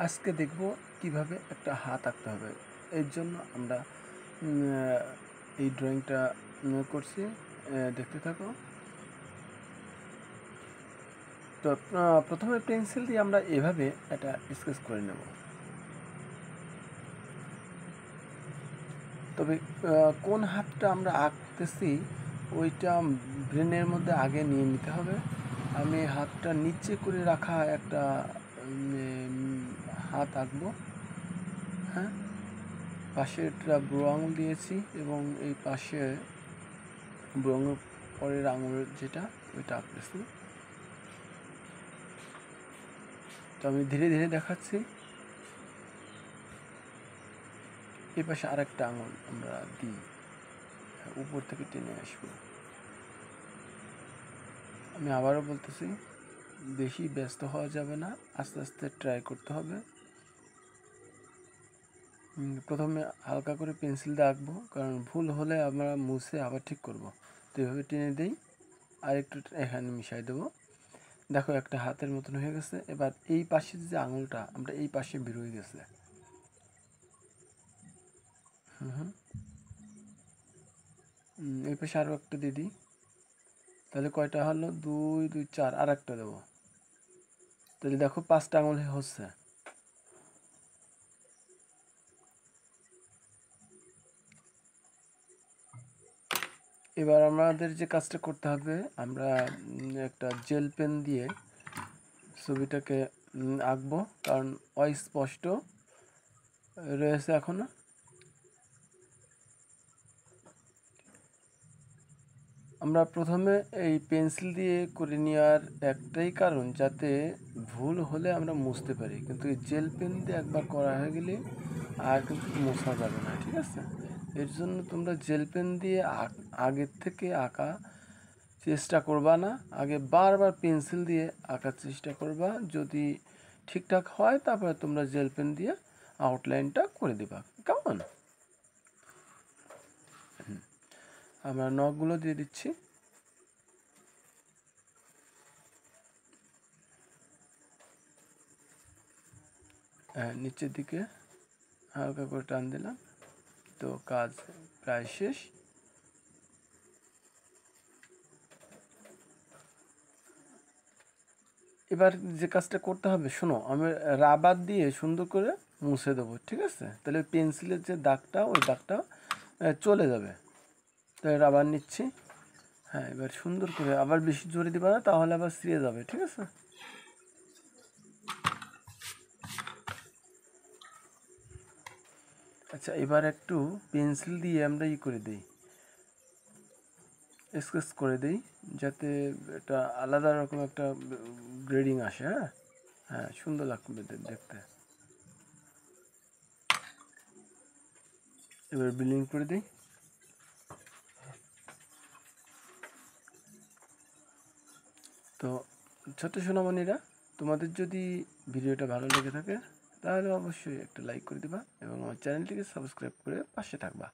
আজকে দেখব কিভাবে একটা হাত আঁকতে হবে। এর জন্য আমরা এই ড্রয়িংটা করছি। দেখতে থাকো। তো প্রথমে পেন্সিল দিয়ে আমরা এভাবে একটা স্কেচ করে নেব। তবে কোন হাতটা আমরা আঁকতেছি ওইটা ব্রেনের মধ্যে আগে নিয়ে নিতে হবে। আমি হাতটা নিচে করে রাখা একটা হাত আঁকবো। হ্যাঁ, পাশেরটা বুড়ো আঙুল দিয়েছি এবং এই পাশে বুড়ো আঙুল পরের আঙুল যেটা ওইটা আঁকতেছি। তো আমি ধীরে ধীরে দেখাচ্ছি। এই পাশে আরেকটা আঙুল আমরা দিই, উপর থেকে টেনে আসবো। আমি আবারও বলতেছি, বেশি ব্যস্ত হওয়া যাবে না, আস্তে আস্তে ট্রাই করতে হবে। প্রথমে হালকা করে পেন্সিল দিয়ে আঁকবো, কারণ ভুল হলে আমরা মুছে আবার ঠিক করব। তো এভাবে টেনে দিই, আর একটু এখানে মিশাই দেবো। দেখো একটা হাতের মতন হয়ে গেছে। এবার এই পাশের যে আঙুলটা আমরা এই পাশে বেরোয় গেছে। এই পাশে আরও একটা দিয়ে দিই। তাহলে কয়টা হলো? 2 2 4, আর একটা দেবো। তাহলে দেখো 5টা আঙুল হচ্ছে। এবার আমাদের যে কাজটা করতে হবে, আমরা একটা জেল পেন দিয়ে ছবিটাকে আঁকবো, কারণ অস্পষ্ট রয়েছে এখনো। আমরা প্রথমে এই পেন্সিল দিয়ে করে নেওয়ার একটাই কারণ, যাতে ভুল হলে আমরা মুছতে পারি, কিন্তু এই জেল পেন দিয়ে একবার করা হয়ে গেলে আর কিন্তু মোছা যাবে না, ঠিক আছে? এর জন্য তোমরা জেল পেন দিয়ে আগের থেকে আঁকা চেষ্টা করবা না, আগে বারবার পেন্সিল দিয়ে আঁকার চেষ্টা করবা। যদি ঠিকঠাক হয় তারপরে তোমরা জেল পেন দিয়ে আউটলাইনটা করে দিবা, কেমন? আমরা নখগুলো দিয়ে দিচ্ছি। নিচের দিকে হালকা করে টান দিলাম। তো কাজ প্রায় শেষ। এবার যে কাজটা করতে হবে, শোনো, আমি রাবার দিয়ে সুন্দর করে মুছে দেবো, ঠিক আছে? তাহলে পেন্সিলের যে দাগটা, ওই দাগটা চলে যাবে। তাই রাবার নিচ্ছি। হ্যাঁ, এবার সুন্দর করে, আবার বেশি জোরে দিবা না, তাহলে আবার ছিঁড়ে যাবে, ঠিক আছে? আচ্ছা, এবার একটু পেন্সিল দিয়ে আমরা করে দিই, স্কেচ করে দিই, যাতে এটা আলাদা রকম একটা গ্রেডিং আসে। হ্যাঁ হ্যাঁ, সুন্দর লাগবে দেখতে। এবার বিলিং করে দিই। তো ছোট্ট সোনামণিরা, তোমাদের যদি ভিডিওটা ভালো লেগে থাকে তাহলে অবশ্যই একটা লাইক করে দিবা এবং আমার চ্যানেলটিকে সাবস্ক্রাইব করে পাশে থাকবা।